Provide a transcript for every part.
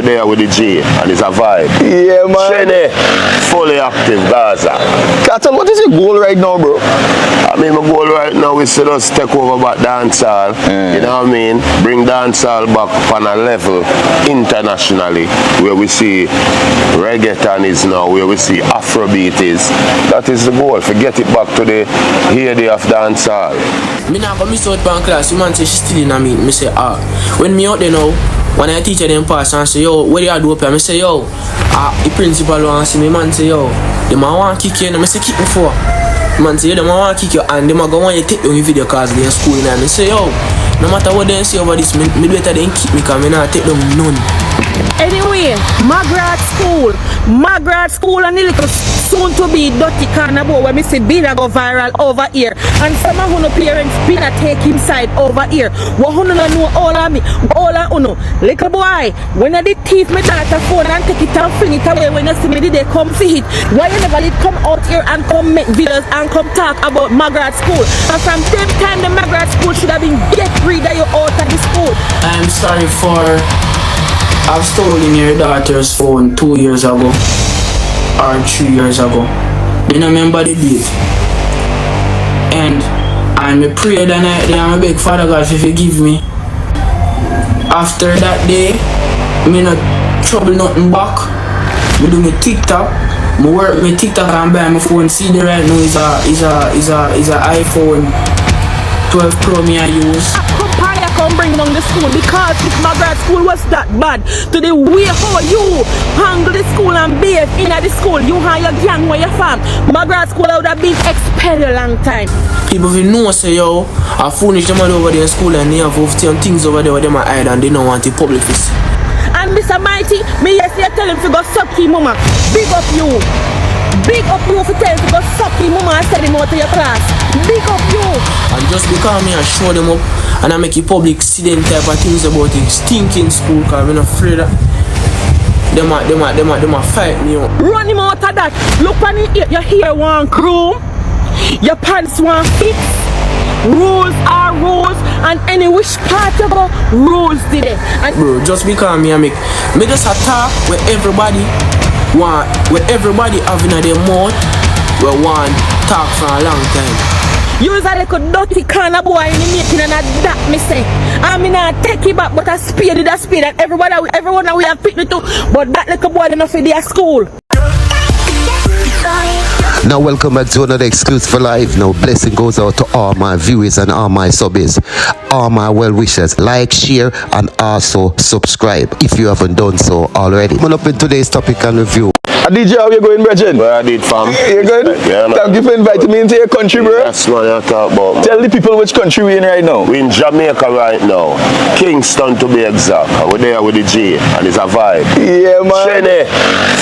there with the G, and it's a vibe. Yeah, man. Shane, fully active Gaza. Cartel, what is your goal right now, bro? I mean, my goal right now is to just take over back dancehall. You know what I mean? Bring dancehall back on a level internationally, where we see reggaeton is now, where we see Afrobeat is. That is the goal. Forget it back to the heyday of dancehall. Me now go miss out from class. You man say she still in a meet. Me say when me out there now, when I teacher them pass and say yo, what do you do up here? Me say yo, the principal want see me. Man say yo, the man want kick you. And me say kick me for. Man say yo, the man want kick you and them a go want you take down your video cause they in school. And me say yo, no matter what they say over this, me better than kick me cause me not take them none. Anyway, McGrath School and the little soon to be dirty carnival where me see Bina go viral over here. And some of the parents Bina take him side over here. What who no know all of me, all of uno. Little boy, when I did thief me daughter phone and take it and fling it away when you see me did they come see it. Why you never did come out here and come make videos and come talk about McGrath School? And from same time the McGrath School should have been get rid of you out of the school. I'm sorry for I've stolen your daughter's phone 2 years ago or 3 years ago. Then I remember the date. And I prayed and I beg Father God to forgive me. After that day, me not trouble nothing back. Me do me TikTok. Me work me TikTok and buy my phone. See the right now is a iPhone 12 Pro me I use. Come bring down the school because if McGrath School was that bad to the way how you handle the school and behave in the school, you and your gang where you from, McGrath School would have been expelled a long time. People will know say yo, I furnish them all over there in school and they have 15 things over there with them hide and they don't want the public to see. And Mr. Mighty, me yesterday tell him to go suck him mama. Big up you. Big up you for telling him to go suck him mama and send him out to your class. Big up you. And just because me I show them up and I make the public see them type of things about the stinking school because I'm afraid that them a fight me out. Run him out of that. Look on it, your hair want groom, your pants want fix. Rules are rules and any which part of the rules did it. And bro, just because me just attack where everybody having a their mouth we want talk for a long time. You is a little dirty kind of boy in the making and that me say. I mean I take it back but I speed it and everyone we have picked it too. But that little boy enough in their school. Now welcome back to another Exclusive for Live. Now blessing goes out to all my viewers and all my subbies, all my well wishers. Like, share and also subscribe if you haven't done so already. Coming up in today's topic and review. DJ, how you going, Bridget? Where I did, fam. You good? Yeah, thank you for inviting me into your country, bro. That's what I talk about, man. Tell the people which country we in right now. We in Jamaica right now. Kingston to be exact. And we're there with the G, and it's a vibe. Yeah, man. Shane,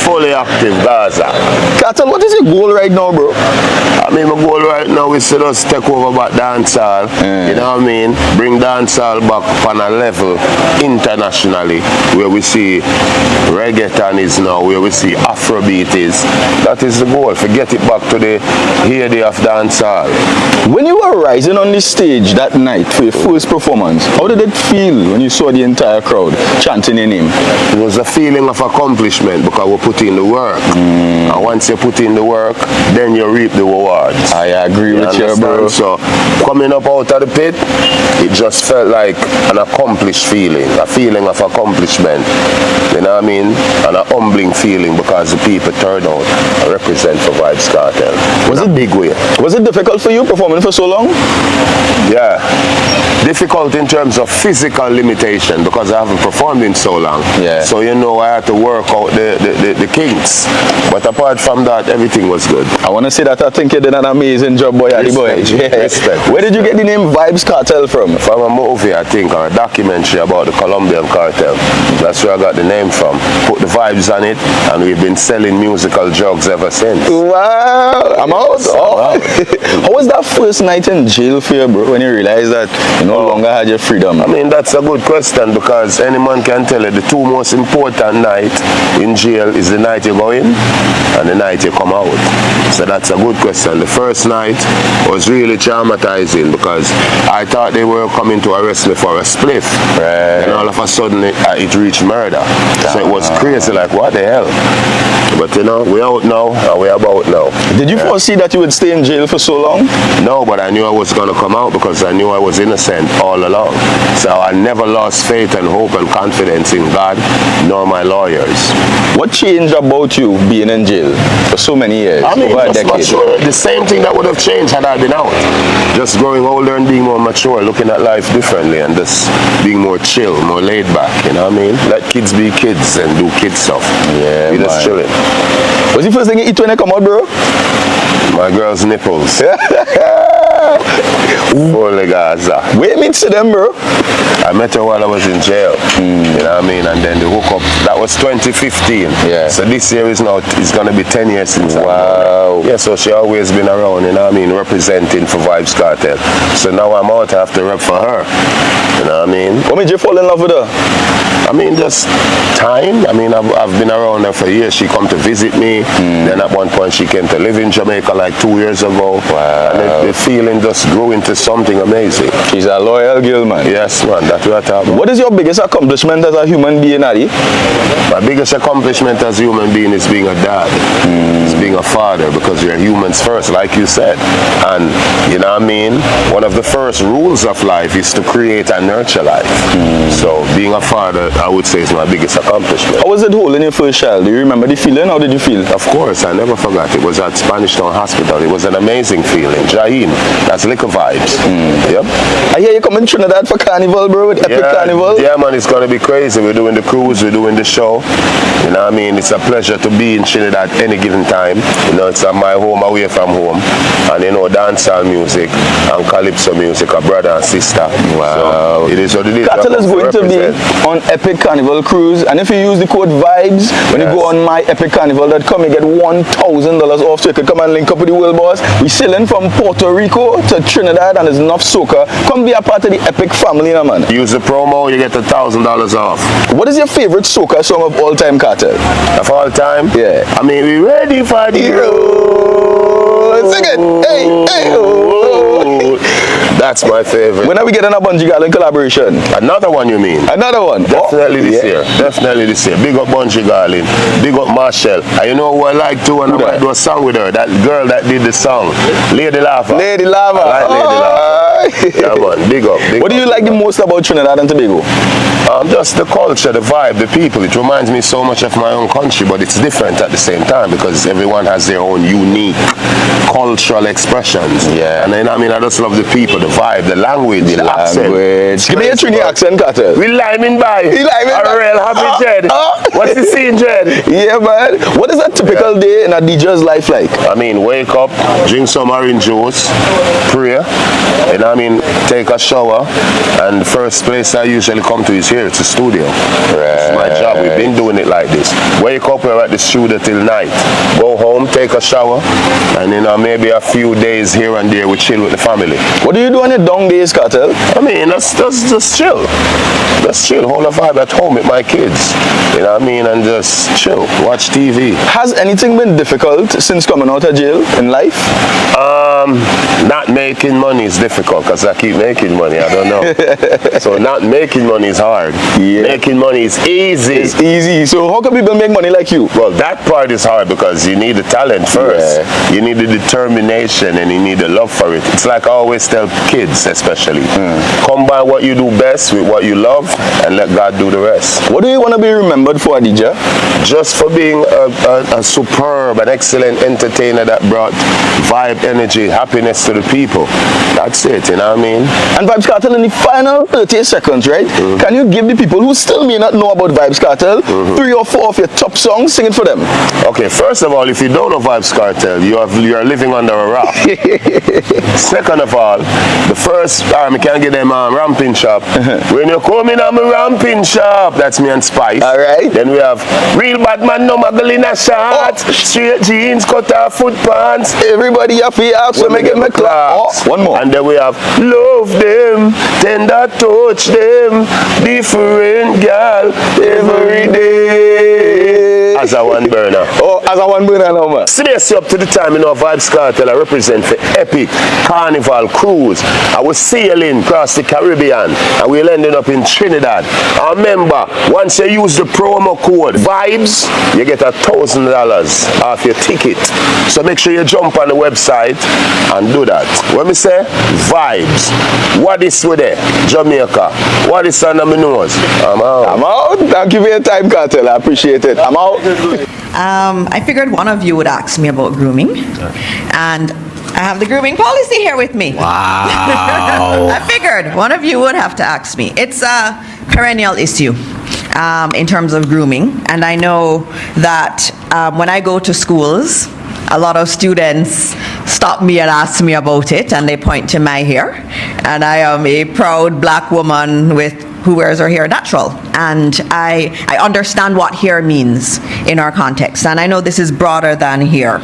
fully active Gaza. Cartel, what is your goal right now, bro? I mean, my goal right now is to just take over back dancehall. You know what I mean? Bring dancehall back on a level internationally, where we see reggaeton is now, where we see Afrobeat is. That is the goal. Forget it back to the heyday of dancehall. When you were rising on the stage that night for your first performance, how did it feel when you saw the entire crowd chanting your name? It was a feeling of accomplishment because we put in the work. And once you put in the work, then you reap the rewards. I agree with you, bro. So coming up out of the pit, it just felt like an accomplished feeling, a feeling of accomplishment. You know what I mean? And a humbling feeling because the people turned out and represent for Vybz Kartel. Was it big way? Was it difficult for you performing for so long? Yeah. Difficult in terms of physical limitation because I haven't performed in so long. Yeah. So you know I had to work out the kinks. But apart from that, everything was good. I want to say that I think you did an amazing job, boy. Respect, Yeah. respect. Where did you get the name Vybz Kartel from? From a movie, I think, or a documentary about the Colombian cartel. That's where I got the name from. Put the vibes on it, and we've been selling musical drugs ever since. Wow, I'm out. Oh. How was that first night in jail for you, bro, when you realized that you no longer had your freedom? I mean, that's a good question, because any man can tell you the two most important nights in jail is the night you go in and the night you come out. So that's a good question. The first night was really traumatizing because I thought they were coming to arrest me for a spliff. Right. And all of a sudden it reached murder. So it was crazy, like what the hell? But you know, we're out now and we're about now. Did you foresee that you would stay in jail for so long? No, but I knew I was going to come out because I knew I was innocent all along. So I never lost faith and hope and confidence in God nor my lawyers. What changed about you being in jail for so many years? I mean, over a just decade? mature. The same thing that would have changed had I been out. Just growing older and being more mature, looking at life differently, and just being more chill, more laid back, you know what I mean? Let kids be kids and do kid stuff. Yeah, we just chilling. What's the first thing you eat when you come out, bro? My girl's nipples. Fully Gaza. Where you meet to them, bro? I met her while I was in jail. You know what I mean? And then the hookup, that was 2015. Yeah. So this year is going to be 10 years since. Wow. Yeah, so she always been around, you know what I mean, representing for Vibes Cartel. So now I'm out, I have to rep for her. You know what I mean? What made you fall in love with her? I mean, just time. I mean, I've been around her for years. She come to visit me. Then at one point she came to live in Jamaica like 2 years ago. Wow. And the feeling just grew into something amazing. She's a loyal girl, man. Yes, man, that's what I'm talking about. What is your biggest accomplishment as a human being, Adi? My biggest accomplishment as a human being is being a dad. It's being a father, because you're humans first, like you said. And, you know what I mean? One of the first rules of life is to create and nurture life. So being a father, I would say, is my biggest accomplishment. How was it holding your first child? Do you remember the feeling? How did you feel? Of course, I never forgot. It was at Spanish Town Hospital. It was an amazing feeling. Jahin, that's liquor vibes. Yep. I hear you coming to Trinidad for Carnival, bro, with Epic Carnival. Yeah, man, it's going to be crazy. We're doing the cruise, we're doing the show. You know what I mean? It's a pleasure to be in Trinidad any given time. You know, it's my home away from home. And you know, dancehall music and calypso music are brother and sister. Wow. So it is what it is. Cartel is going to be on Epic Carnival Cruise, and if you use the code VIBES, when you go on myepiccarnival.com, you get $1,000 off, so you can come and link up with the world boss. We're sailing from Puerto Rico to Trinidad, and there's enough soca. Come be a part of the Epic family, you know, man. Use the promo, you get $1,000 off. What is your favorite soca song of all time, Cartel? Of all time? Yeah. I mean, we ready for the road. Sing it. Hey, hey, oh. That's my favorite. When are we getting a Bungie Garland collaboration? Another one, you mean? Another one. Definitely this year. Definitely this year. Big up Bungie Garland. Big up Marshall. And you know who I like too, and I might do a song with her? That girl that did the song. Lady Lava. Lady Lava. I like Lady Lava. Yeah, man. Big up. What do you like the most about Trinidad and Tobago? Just the culture, the vibe, the people. It reminds me so much of my own country, but it's different at the same time because everyone has their own unique cultural expressions. Yeah. And then, I mean, I just love the people, the vibe, the language, the accent. Give me a Trini accent, Cartel. We liming by. A real happy Jed. What's the scene, Jed? Yeah, man. What is a typical day in a DJ's life like? I mean, wake up, drink some orange juice, pray, and I mean, take a shower, and the first place I usually come to is here. It's a studio. It's my job. We've been doing it like this. Wake up, we're at the studio till night. Go home, take a shower, and you know, maybe a few days here and there we chill with the family. What do you do on your down days, Cartel? I mean, just chill. Just chill, hold a vibe at home with my kids. You know what I mean? And just chill, watch TV. Has anything been difficult since coming out of jail in life? Not making money is difficult because I keep making money. I don't know. So not making money is hard. Yeah. Making money is easy. It's easy. So how can people make money like you? Well, that part is hard because you need the talent first. Yeah. You need the determination and you need the love for it. It's like I always tell kids especially. Combine what you do best with what you love and let God do the rest. What do you want to be remembered for, Adija? Just for being a superb and excellent entertainer that brought vibe, energy, happiness to the people. That's it, you know what I mean? And Vibes Cartel, in the final 30 seconds, right? Can you give the people who still may not know about Vibes Cartel 3 or 4 of your top song, sing it for them. Okay, first of all, if you don't know Vibes Cartel, you are living under a rock. Second of all, the first time I can get them ramping shop. When you come in, I'm a ramping shop. That's me and Spice. All right. Then we have real bad man, no muggle in a shot. Straight jeans, cut off foot pants. Everybody happy up, so make it my class. Oh, one more. And then we have love them, tender touch them, different girl every day. As a one burner. Oh, as a one burner now, man. Serious up to the time, you know, Vibes Cartel I represent for epic carnival cruise. I was sailing across the Caribbean and we're ending up in Trinidad. I remember, once you use the promo code VIBES, you get $1,000 off your ticket. So make sure you jump on the website and do that. When we say VIBES, what is with it? Jamaica. What is under my nose? I'm out. I'm out. Thank you for your time, Cartel. I appreciate it. I'm out. I figured one of you would ask me about grooming, and I have the grooming policy here with me. Wow. I figured one of you would have to ask me. It's a perennial issue in terms of grooming, and I know that when I go to schools, a lot of students stop me and ask me about it, and they point to my hair, and I am a proud black woman who wears her hair natural, and I understand what hair means in our context, and I know this is broader than hair.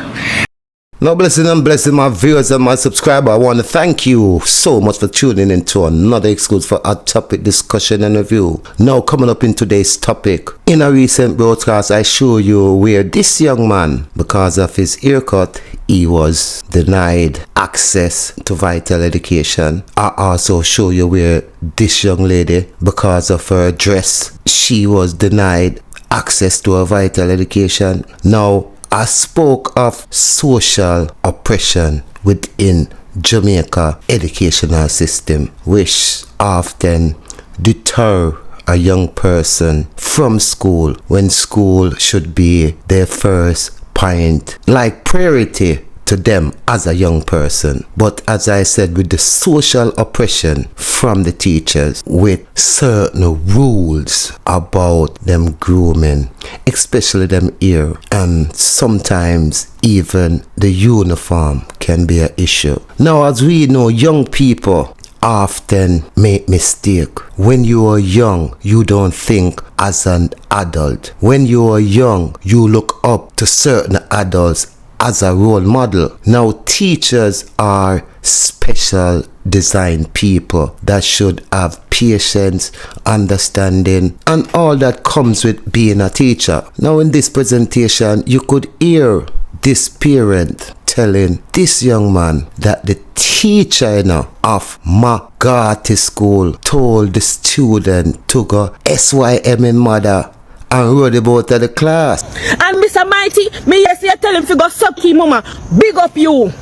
Now, blessing and blessing my viewers and my subscribers. I want to thank you so much for tuning in to another exclusive for Hot Topic discussion and review. Now, coming up in today's topic. In a recent broadcast, I show you where this young man, because of his haircut, he was denied access to vital education. I also show you where this young lady, because of her dress, she was denied access to a vital education. Now, I spoke of social oppression within Jamaica educational system, which often deter a young person from school when school should be their first point, like priority to them as a young person. But as I said, with the social oppression from the teachers, with certain rules about them grooming, especially them ear, and sometimes even the uniform can be an issue. Now, as we know, young people often make mistake. When you are young, you don't think as an adult. When you are young, you look up to certain adults as a role model. Now, teachers are special designed people that should have patience, understanding, and all that comes with being a teacher. Now, in this presentation, you could hear this parent telling this young man that the teacher of McGrath High School told the student to go SYM in mother and rode about to the class. And Mr. Mighty, me yesterday tell him to go suck him mama. Big up you.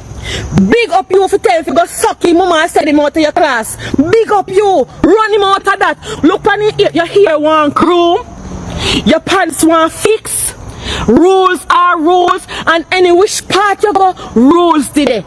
Big up you for tell him to go suck him mama and send him out to your class. Big up you. Run him out of that. Look on your hair one groom. Your pants one fix. Rules are rules, and any which part you go, rules did it.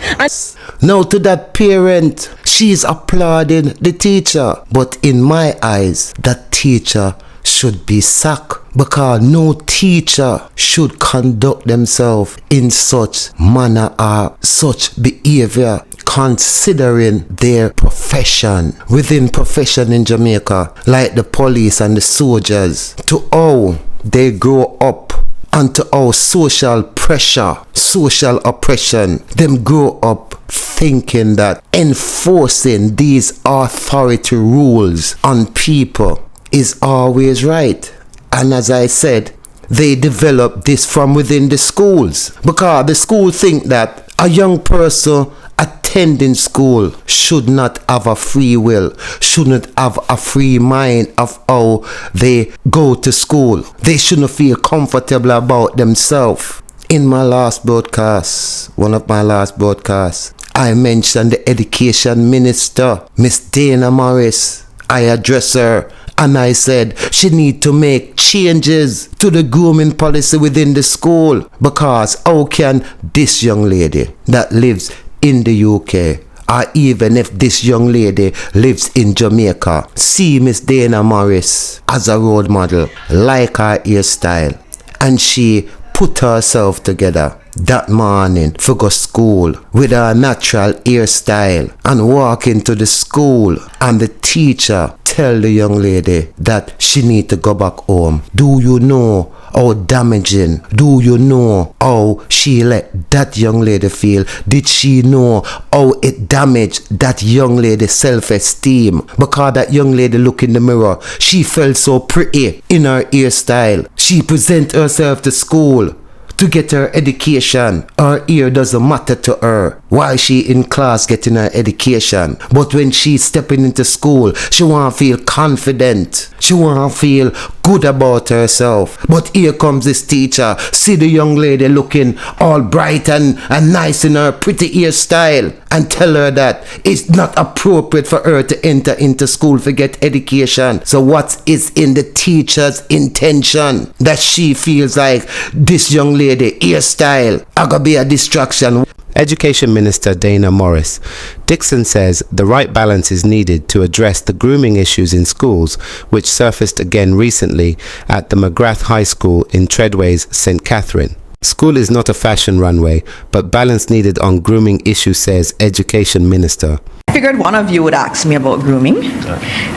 Now to that parent, she's applauding the teacher. But in my eyes, that teacher should be sacked, because no teacher should conduct themselves in such manner or such behavior, considering their profession. Within profession in Jamaica, like the police and the soldiers, to how they grow up and to how social pressure, social oppression, them grow up thinking that enforcing these authority rules on people is always right. And as I said, they develop this from within the schools, because the school think that a young person attending school should not have a free will, shouldn't have a free mind of how they go to school. They shouldn't feel comfortable about themselves. In my last broadcast, one of my last broadcasts, I mentioned the education minister, Miss Dana Morris. I addressed her and I said she need to make changes to the grooming policy within the school, because how can this young lady that lives in the UK, or even if this young lady lives in Jamaica, see Miss Dana Morris as a role model, like her hairstyle, and she put herself together that morning for go school with her natural hairstyle and walk into the school, and the teacher tell the young lady that she need to go back home. Do you know how damaging? Do you know how she let that young lady feel? Did she know how it damaged that young lady's self-esteem? Because that young lady look in the mirror, she felt so pretty in her hairstyle. She present herself to school to get her education. Her ear doesn't matter to her while she in class getting her education. But when she stepping into school, she want to feel confident. She want to feel good about herself. But here comes this teacher. See the young lady looking all bright and nice in her pretty hairstyle, and tell her that it's not appropriate for her to enter into school for get education. So what is in the teacher's intention? That she feels like this young lady hairstyle are gonna be a distraction. Education Minister Dana Morris. Dixon says the right balance is needed to address the grooming issues in schools, which surfaced again recently at the McGrath High School in Treadway's St. Catherine. School is not a fashion runway, but balance needed on grooming issues, says Education Minister. I figured one of you would ask me about grooming,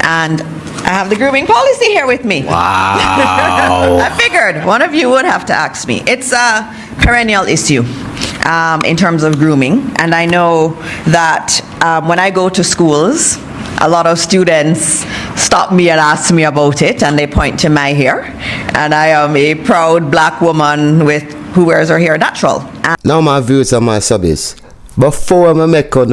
and I have the grooming policy here with me. Wow. I figured one of you would have to ask me. It's a perennial issue in terms of grooming, and I know that when I go to schools, a lot of students stop me and ask me about it, and they point to my hair, and I am a proud black woman who wears her hair natural. Now my views and my subbies. Before I make you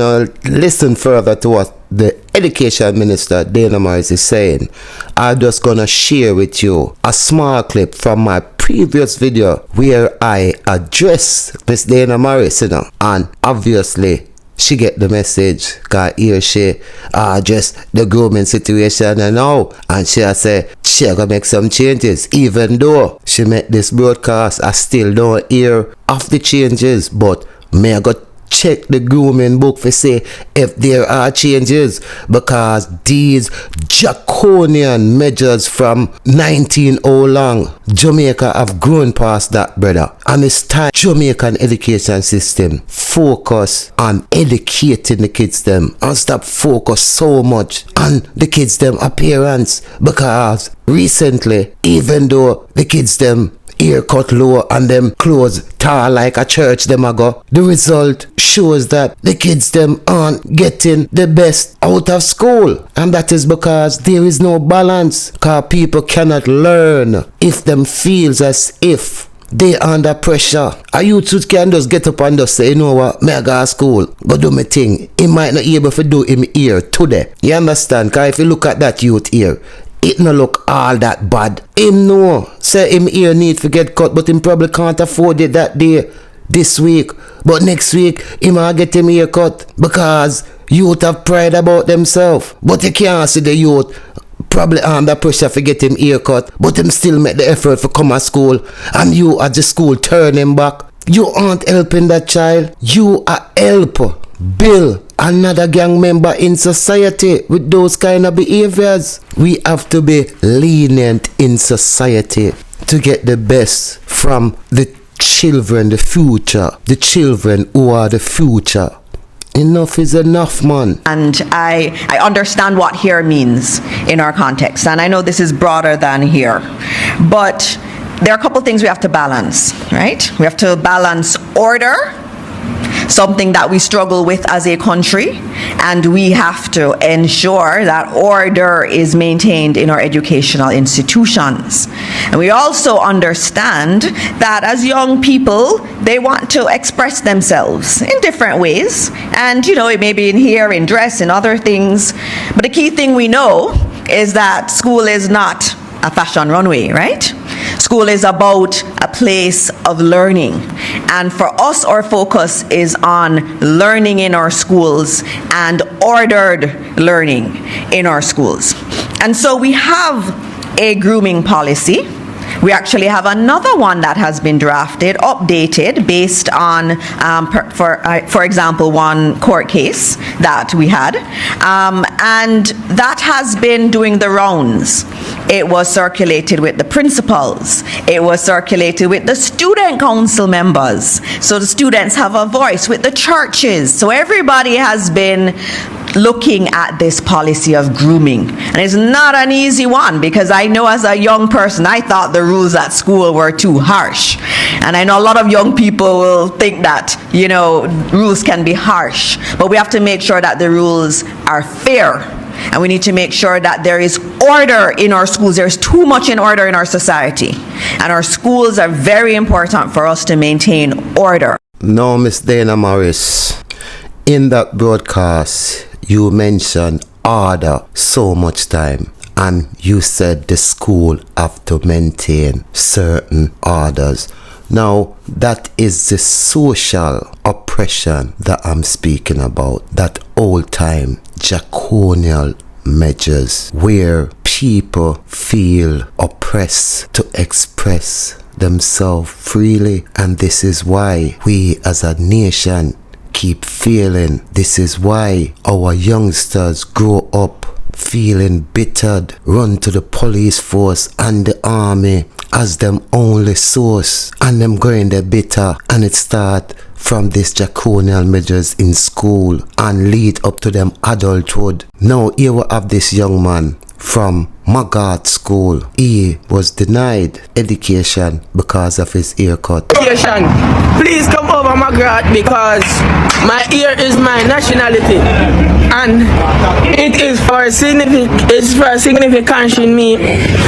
listen further to what the Education Minister Dana Morris is saying, I'm just gonna share with you a small clip from my previous video where I address Miss Dana Morris, and obviously she get the message, cause here she address the grooming situation and all, and she say she gonna make some changes. Even though she make this broadcast, I still don't hear of the changes, but may I go check the grooming book for say if there are changes, because these draconian measures from 1900 long, Jamaica have grown past that, brother. And it's time Jamaican education system focus on educating the kids them and stop focus so much on the kids them appearance, because recently, even though the kids them ear cut low and them clothes tall like a church them a go, the result shows that the kids them aren't getting the best out of school, and that is because there is no balance, because people cannot learn if them feels as if they under pressure. A youth can just get up and just say, you know what, me I go to school, go do my thing. He might not be able to do him here today. You understand? Because if you look at that youth here, it no look all that bad. Him know, say him ear need to get cut, but him probably can't afford it that day, this week. But next week, him might get him ear cut, because youth have pride about themselves. But you can't see the youth probably under pressure to get him ear cut, but him still make the effort to come at school, and you at the school turn him back. You aren't helping that child. You are help build another gang member in society with those kind of behaviors. We have to be lenient in society to get the best from the children, the future, the children who are the future. Enough is enough, man. And I understand what here means in our context, and I know this is broader than here, but there are a couple things we have to balance, right? We have to balance order, something that we struggle with as a country, and we have to ensure that order is maintained in our educational institutions. And we also understand that as young people, they want to express themselves in different ways, and it may be in hair, in dress, in other things, but the key thing we know is that school is not a fashion runway, right? School is about a place of learning. And for us, our focus is on learning in our schools and ordered learning in our schools. And so we have a grooming policy We actually have another one that has been drafted, updated, based on, for example, one court case that we had. And that has been doing the rounds. It was circulated with the principals. It was circulated with the student council members. So the students have a voice, with the churches. So everybody has been looking at this policy of grooming. And it's not an easy one, because I know as a young person, I thought the rules at school were too harsh. And I know a lot of young people will think that, you know, rules can be harsh. But we have to make sure that the rules are fair. And we need to make sure that there is order in our schools. There's too much in order in our society. And our schools are very important for us to maintain order. Now, Miss Dana Morris, in that broadcast, you mentioned order so much time. And you said the school have to maintain certain orders. Now, that is the social oppression that I'm speaking about. That old time draconian measures where people feel oppressed to express themselves freely. And this is why we as a nation keep feeling. This is why our youngsters grow up feeling bittered, run to the police force and the army as them only source, and them going there bitter, and it start from this draconian measures in school and lead up to them adulthood. Now here we have this young man from McGrath School. He was denied education because of his haircut. Education, please come over McGrath, because my ear is my nationality, and it is for significance in me,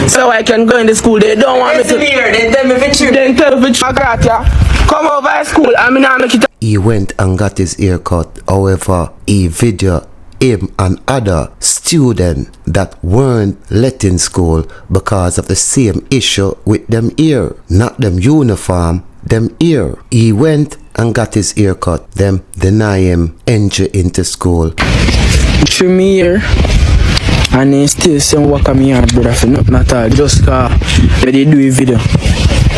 so I can go in the school. They don't want me to. They tell me McGrath, yeah. Come over to school. I mean, I make it. He went and got his haircut. However, he video him and other students that weren't let in school because of the same issue with them ear. Not them uniform, them ear. He went and got his haircut. Them deny him entry into school. Show me here, and then still saying what come here, brother, for nothing at all. Just cause they do a video.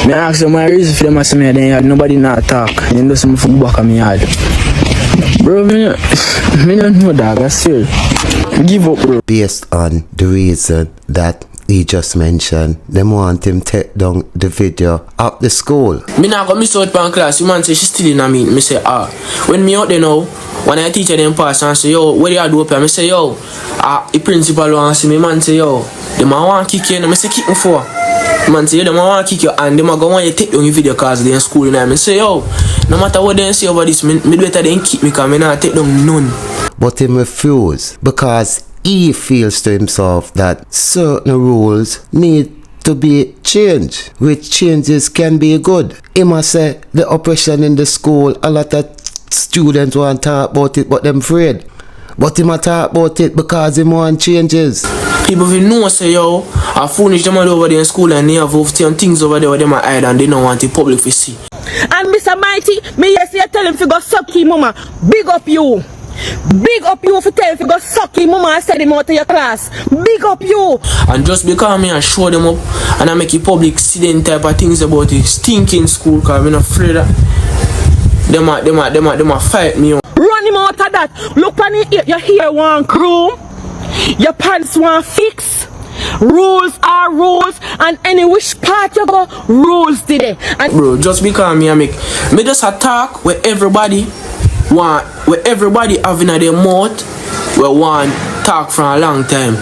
I ask them my reason for them to me, then nobody not talk. And do some football come here. Bro, me don't know, dog. I swear. Give up, bro. Based on the reason that he just mentioned, them want him take down the video of the school. Me now go miss out from class. You man say she still in a meet. Me say when me out there now, when I teacher them pass and say yo, what do you do up here? Me say yo, the principal want see me. Man say yo, the man want kick you. And me say kick me for. Man say yo, the man want kick you, and them a go want you take down your video cause they in school. And me say yo, no matter what they say over this, me better than kick me cause me not take down none. But he refused because he feels to himself that certain rules need to be changed, which changes can be good. He must say the oppression in the school, a lot of students want to talk about it, but them afraid. But he must talk about it because he want changes. People will know say yo, I furnish them all over there in school and they have things over there where they might hide and they don't want the public to see. And Mr. Mighty, me yes, you tell him to go suck him, mama. Big up you. Big up you for tell him to go suck him, mama, and send him out of your class. Big up you. And just because me I show them up and I make the public see them type of things about the stinking school, because I'm not afraid that they might fight me. Run him out of that. Look on your hair one groom. Your pants want fix. Rules are rules, and any which part you go, rules today. And bro, just because me just attack where everybody having a their mouth, we want talk for a long time.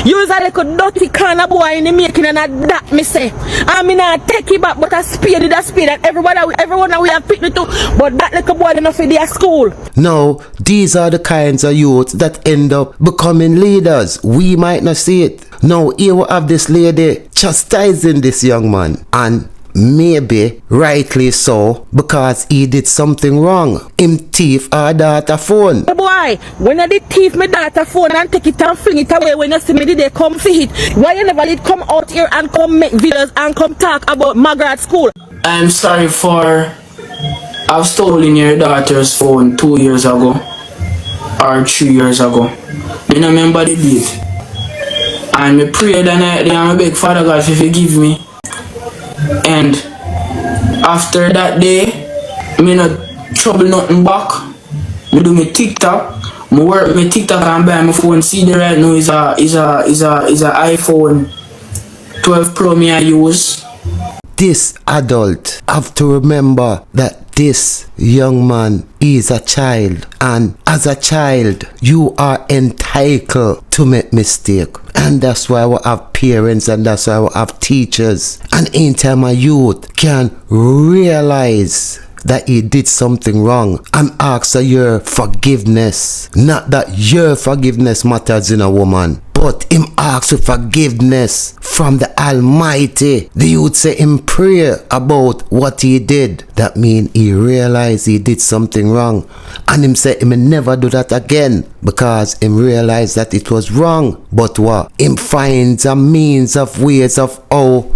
Use a little dirty kind of boy in the making, and that me say. I mean, I take it back, but I speed and everyone we have picked it to, but that little boy enough in their school. No, these are the kinds of youths that end up becoming leaders. We might not see it. Now, here we have this lady chastising this young man, and maybe rightly so, because he did something wrong. Him thief our daughter phone. Boy, when I did thief my daughter phone and take it and fling it away, when you see me, did they come for it? Why you never did come out here and come make videos and come talk about McGrath School? I'm sorry for I've stolen your daughter's phone 2 years ago or 3 years ago. You know, remember the date. And I prayed and I beg Father God to forgive me. And after that day, me not trouble nothing back. Me do me TikTok. Me work me TikTok and buy my phone. See the right now is a iPhone 12 Pro me I use. This adult have to remember that this young man is a child, and as a child you are entitled to make mistake, and that's why we have parents, and that's why we have teachers. And anytime a youth can realize that he did something wrong and ask for your forgiveness, not that your forgiveness matters in a woman, but him ask for forgiveness from the Almighty. The youth say him pray about what he did. That mean he realized he did something wrong, and him say him will never do that again, because him realized that it was wrong. But what? Him finds a means of ways of how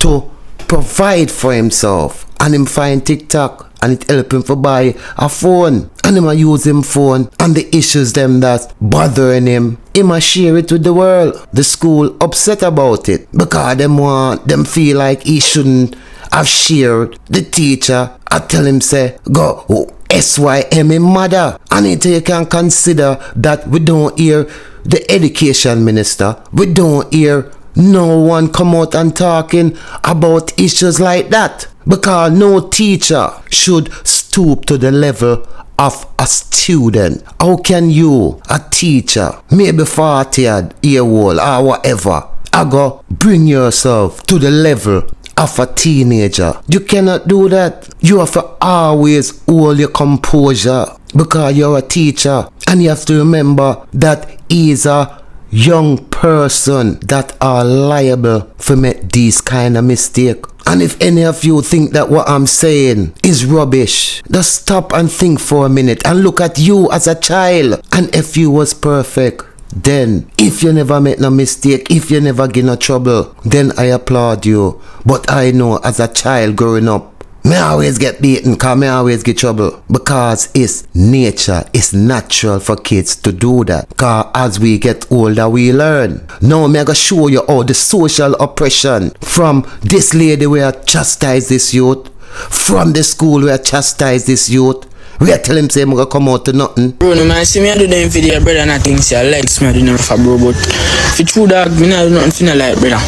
to provide for himself, and him find TikTok, and it help him to buy a phone, and him a use him phone, and the issues them that bothering him a share it with the world. The school upset about it because them feel like he shouldn't have shared. The teacher I tell him say go SYM him mother, and until you can consider that we don't hear the education minister, we don't hear no one come out and talking about issues like that, because no teacher should stoop to the level of a student. How can you, a teacher, maybe 40-year-old or whatever, go bring yourself to the level of a teenager? You cannot do that. You have to always hold your composure, because you're a teacher, and you have to remember that he's a young person that are liable for make these kind of mistake. And if any of you think that what I'm saying is rubbish, just stop and think for a minute and look at you as a child. And if you was perfect, then if you never make no mistake, if you never get no trouble, then I applaud you. But I know as a child growing up, me always get beaten because me always get trouble, because it's nature, it's natural for kids to do that, because as we get older we learn. Now me I go show you how the social oppression from this lady where chastise this youth, from the school where chastise this youth. We are tell him say I'm gonna come out to nothing. Bro, no man, see me I do them for the brother and I think say I like me I do them for bro, but if you true dog, me not do nothing for like brother.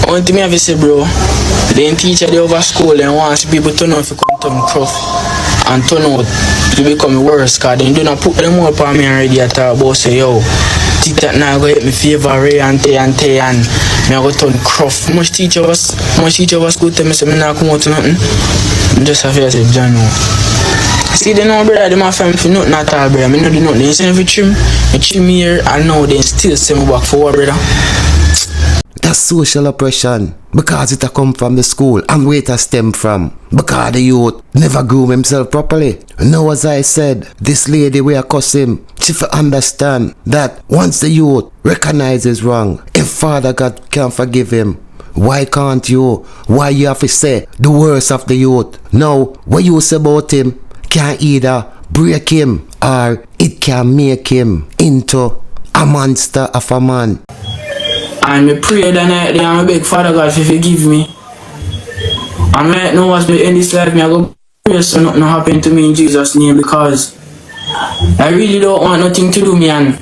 Only thing me have to say, bro, the teacher they over school and wants people turn out to come turn rough and turn out to become worse, cause they do not put them up on me already at all about say yo, TikTok now go hit me favor Ray and me I go turn rough. Much teacher was school tell me say me not come out to nothing. I just have to say John no. See they know brother, they my family for nothing at all brother. Me no do nothing. They say if you trim here and now they still send me back forward brother. That's social oppression, because it a come from the school and where it a stem from, because the youth never groom himself properly. Now as I said, this lady we are cuss him, she for understand that once the youth recognizes wrong, if Father God can forgive him, why can't you? Why you have to say the worst of the youth? Now what you say about him can either break him or it can make him into a monster of a man. And me pray that night and I beg Father God to forgive me. And right now as me end this life, I go pray so nothing happen to me in Jesus' name, because I really don't want nothing to do me, and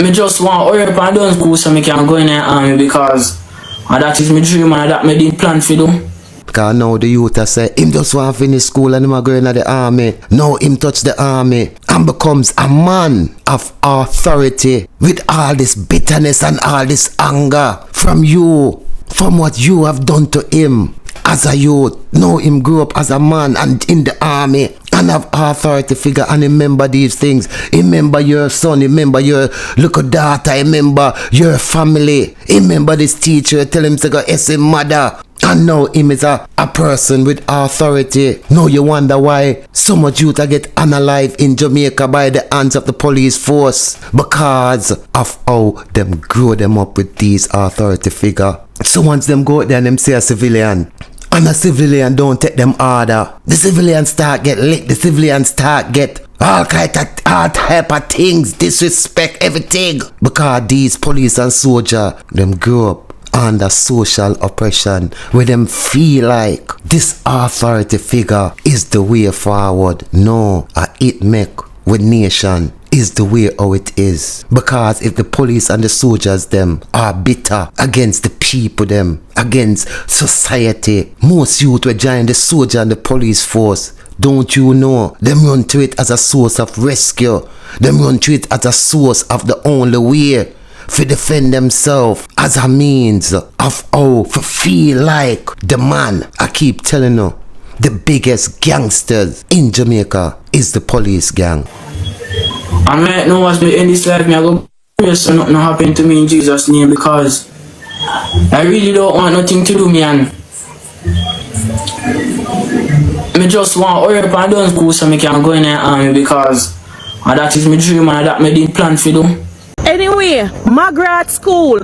me just want to hurry up and done school so I can go in the army, because that is my dream and that I didn't plan to do. Because now the youth a say him just want to finish school and him a go in the army. Now him touch the army and becomes a man of authority, with all this bitterness and all this anger from you, from what you have done to him as a youth. Now him grew up as a man and in the army and have authority figure, and remember these things. Remember your son, remember your little daughter, remember your family, remember this teacher tell him to go SYM mother. And now him is a person with authority. Now you wonder why so much youth get unalive in Jamaica by the hands of the police force, because of how them grow them up with these authority figure. So once them go out there and them see a civilian, and a civilian don't take them order, the civilians start get licked, the civilians start get all type of things, disrespect, everything, because these police and soldier them grow up under social oppression, where them feel like this authority figure is the way forward. No, it make with nation is the way how it is. Because if the police and the soldiers them are bitter against the people them, against society, most youth will join the soldier and the police force. Don't you know? Them run to it as a source of rescue. Them run to it as a source of the only way to defend themselves, as a means of how to feel like the man. I keep telling you, the biggest gangsters in Jamaica is the police gang. I might know what's in this life, me I go pray so nothing happen to me in Jesus' name, because I really don't want nothing to do me, and me just want to hurry up and done school so me can go in the army, because that is my dream and that me did plan for do. Anyway, McGrath School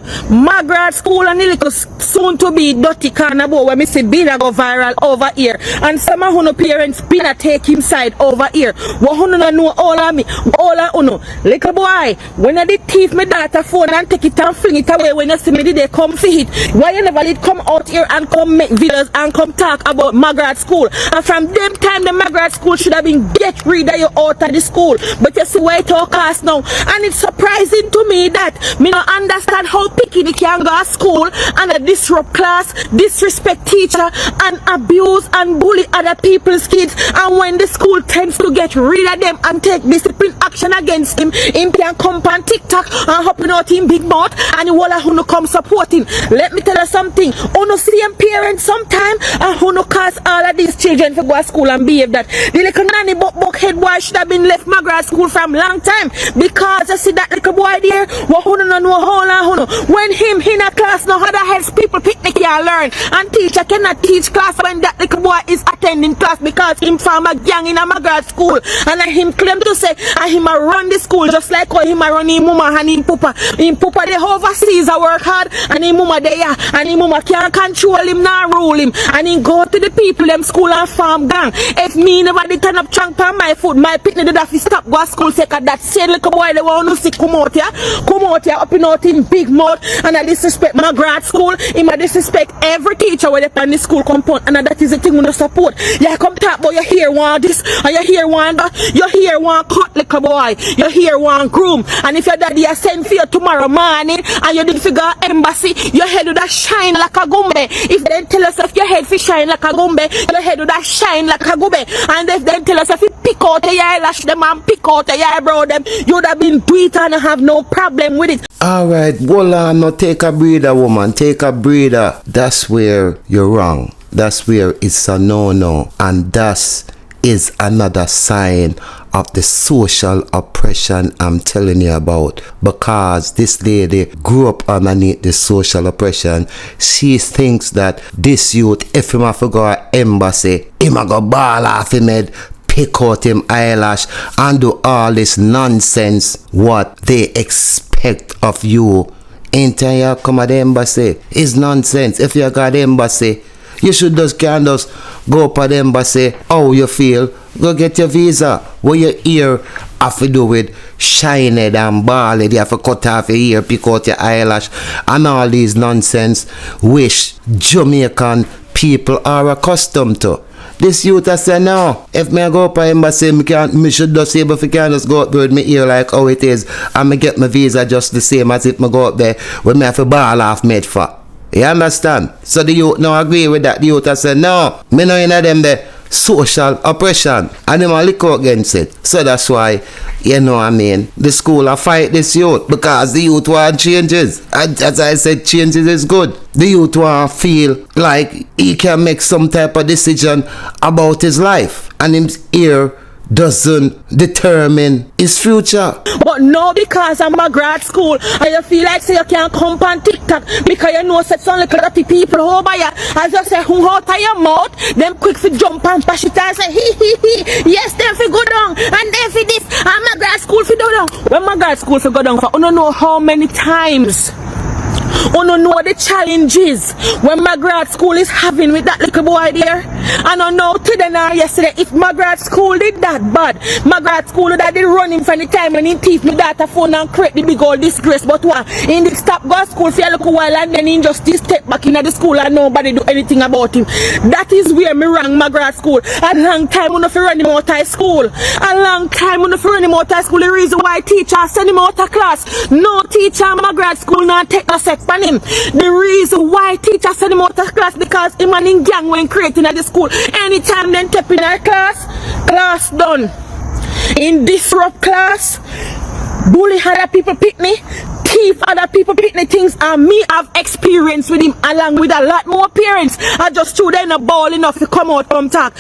and the little soon to be dirty carnival where me see Bina go viral over here. And some of no parents Bina take him side over here. What who no know all of me, all of uno. Little boy, when I did thief my daughter phone and take it and fling it away when you see me did they come for it. Why you never did come out here and come make videos and come talk about McGrath School? And from them time the McGrath School should have been get rid of you out of the school. But you see where it all cost now. And it's surprising to me that me not understand how picky they can go to school and disrupt class, disrespect teacher, and abuse and bully other people's kids. And when the school tends to get rid of them and take discipline action against him can come on TikTok and hopping out in big mouth and you all who no come supporting. Let me tell you something. Uno see them parents sometime and who no cause all of these children to go to school and behave that. The little nanny buck head boy should have been left McGrath School from long time, because I see that little boy there, when him in a class no other helps people picnic can learn, and teacher cannot teach class when that little boy is attending class because him from a gang in a McGrath School, and him claim to say him a run the school just like how him a run him mama and him papa. Him papa they overseas a work hard and him mama there, and him mama can't control him nor rule him, and him go to the people them school and farm gang. If me never did turn up trunk on my foot, my picnic did have to stop go to school take that same little boy they want to see come out here up in out in big mouth, and I disrespect McGrath School. Him I disrespect every teacher where they plan the school compound, and that is the thing we don't support. Yeah, come talk about you hear one this and you hear one that, you hear one cut little boy, you hear one groom, and if your daddy a send for you tomorrow morning and you did figure embassy, your head would shine like a gumbe. If they tell us if your head fi shine like a gumbe, your head would shine like a gumbe. And if they tell us if you pick out your eyelash them and pick out your eyebrow them, you would have been do it and have no problem with it. Alright, hold on, no, take a breather, woman, take a breather. That's where you're wrong. That's where it's a no-no. And that is another sign of the social oppression I'm telling you about. Because this lady grew up underneath the social oppression. She thinks that this youth, if him have to go to embassy, him a go ball off him head, pick out him eyelash and do all this nonsense what they expect of you. Ain't you come at the embassy? It's nonsense. If you got the embassy, you should just go up at the embassy. How you feel? Go get your visa. What your ear have to do with shiny and bald. You have to cut off your ear, pick out your eyelash, and all these nonsense which Jamaican people are accustomed to. This youth I say no. If me go up at embassy, me should just able to just go up there with my ear like how it is, and me get my visa just the same as if me go up there when me have to ball off made for. You understand? So the youth no agree with that. The youth I say no. Me no in them the social oppression, and them a lick out against it. So that's why, you know what I mean, the school a fight this youth, because the youth want changes. And as I said, changes is good. The youth want to feel like he can make some type of decision about his life, and his ear doesn't determine his future. But no, because I'm McGrath School and you feel like say you can't come on TikTok because you know that some little dirty people over you, as you say who out of your mouth, them quick to jump and bash it and say he yes, them fi go down and them fi this and McGrath School fi go down. When McGrath School fi go down for, you don't know how many times. You don't know the challenges when McGrath School is having with that little boy there. I don't know today nor yesterday if McGrath School did that bad. McGrath School that did run him from the time when he thief me data phone and create the big old disgrace. But what? In the stop go school for a little while and then he just step back into the school and nobody do anything about him. That is where me rang McGrath School. A long time when I run him out of school. A long time when I run him out of school. The reason why teacher send him out of class. No teacher in McGrath School not take no sec on him. The reason why teacher send him out of class because him and him gang when creating at the school. Anytime then step in our class done. In disrupt class, bully other people pick me, thief other people pick me things, and me have experience with him along with a lot more parents. I just threw them a ball enough to come out from talk.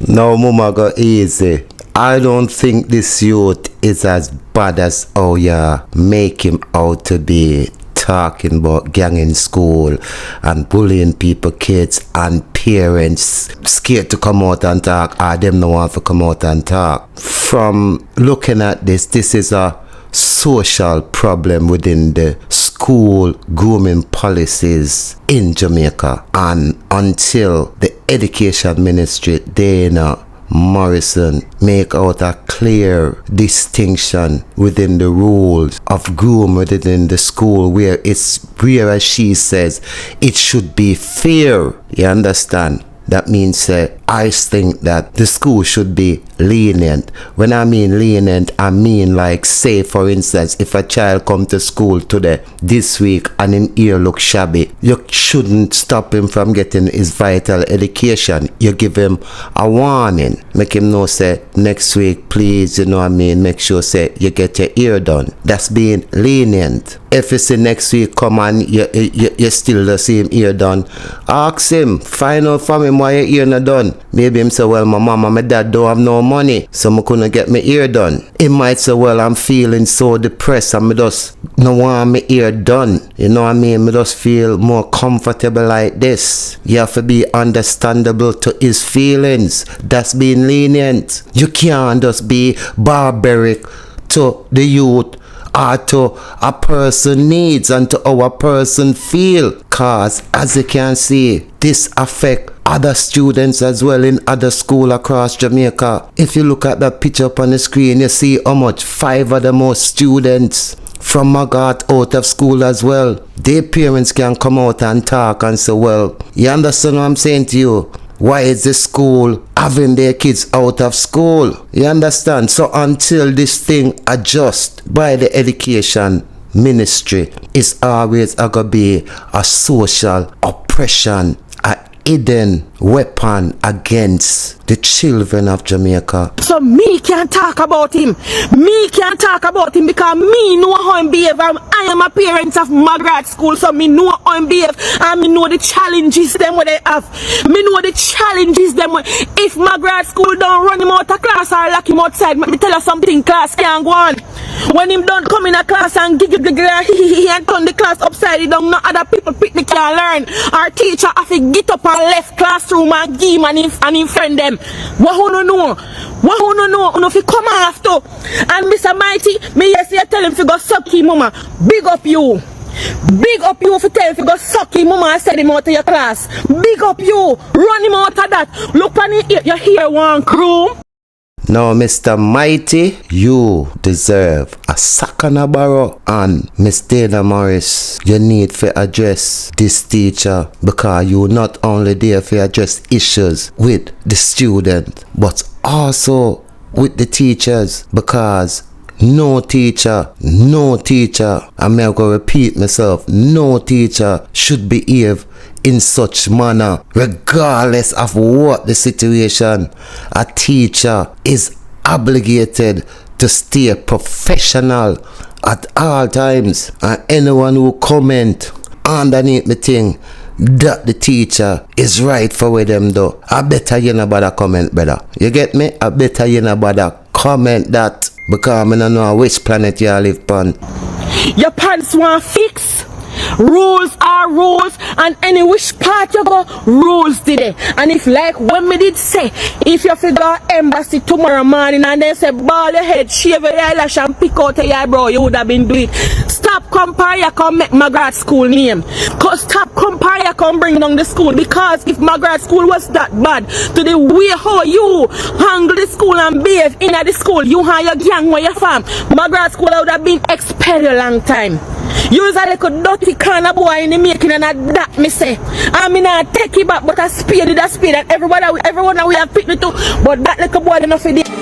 No, mama, go easy. I don't think this youth is as bad as how you make him out to be. Talking about gang in school and bullying people, kids and parents scared to come out and talk, or them no want to come out and talk. From looking at this is a social problem within the school grooming policies in Jamaica, and until the education ministry, Dana Morrison, make out a clear distinction within the rules of groom within the school, where it's where, as she says, it should be fair. You understand? That means I think that the school should be lenient. When I mean lenient, I mean like, say for instance, if a child come to school today, this week, and him ear look shabby, you shouldn't stop him from getting his vital education. You give him a warning. Make him know, say, next week, please, you know what I mean, make sure, say, you get your ear done. That's being lenient. If you say next week come and you still don't see him ear done, ask him, find out from him why your ear not done. Maybe him say, well, my mama, my dad don't have no money, so I couldn't get my ear done. He might say, well, I'm feeling so depressed and I just no want my ear done. You know what I mean? I just feel more comfortable like this. You have to be understandable to his feelings. That's being lenient. You can't just be barbaric to the youth or to a person needs and to how a person feel. Cause as you can see, this affect other students as well in other school across Jamaica. If you look at that picture up on the screen, you see how much 5 of the most students from McGrath out of school as well. Their parents can come out and talk and say, well, you understand what I'm saying to you? Why is the school having their kids out of school? You understand? So until this thing adjusts by the education ministry, it's always going to be a social oppression, a hidden weapon against the children of Jamaica. So me can't talk about him. Me can't talk about him because me know how him behave. I am a parent of McGrath School, so me know how him behave and me know the challenges them what they have. Me know the challenges them. If McGrath School don't run him out of class or lock him outside, me tell you something, class can't go on. When him don't come in a class and giggle he and turn the class upside down, no other people pick the can learn. Our teacher have to get up and left classroom and give him and him friend them. What who no know? What who no know? If he come after and Mr. Mighty, me yes you tell him to go suck him mama. Big up you. Big up you for tell him to go suck him mama and send him out of your class. Big up you. Run him out of that. Look on it, you hear one crew. Now, Mr. Mighty, you deserve a sack and a barrow. And Miss Dana Morris, you need to address this teacher because you not only there to address issues with the student, but also with the teachers, because no teacher, I'm going to repeat myself, no teacher should behave in such manner, regardless of what the situation. A teacher is obligated to stay professional at all times, and anyone who comment underneath the thing that the teacher is right for with them though, I better you no bother comment, brother. You get me? I better you no bother comment that, because I don't know which planet you live on. Your pants want fix. Rules are rules, and any which part you go, rules today. And if like when me did say, if you figure embassy tomorrow morning and they say ball your head, shave your eyelash and pick out your eyebrow, you would have been doing it. Stop stop compare come make McGrath School name. Cause stop compare come bring down the school. Because if McGrath School was that bad, to the way how you handle the school and behave in the school, you and your gang where you from, McGrath School would have been expelled a long time. Use a little dirty kind of boy in the making and that me say. I mean I take it back, but I speed it, and everyone we have picked it too. But that little boy enough for the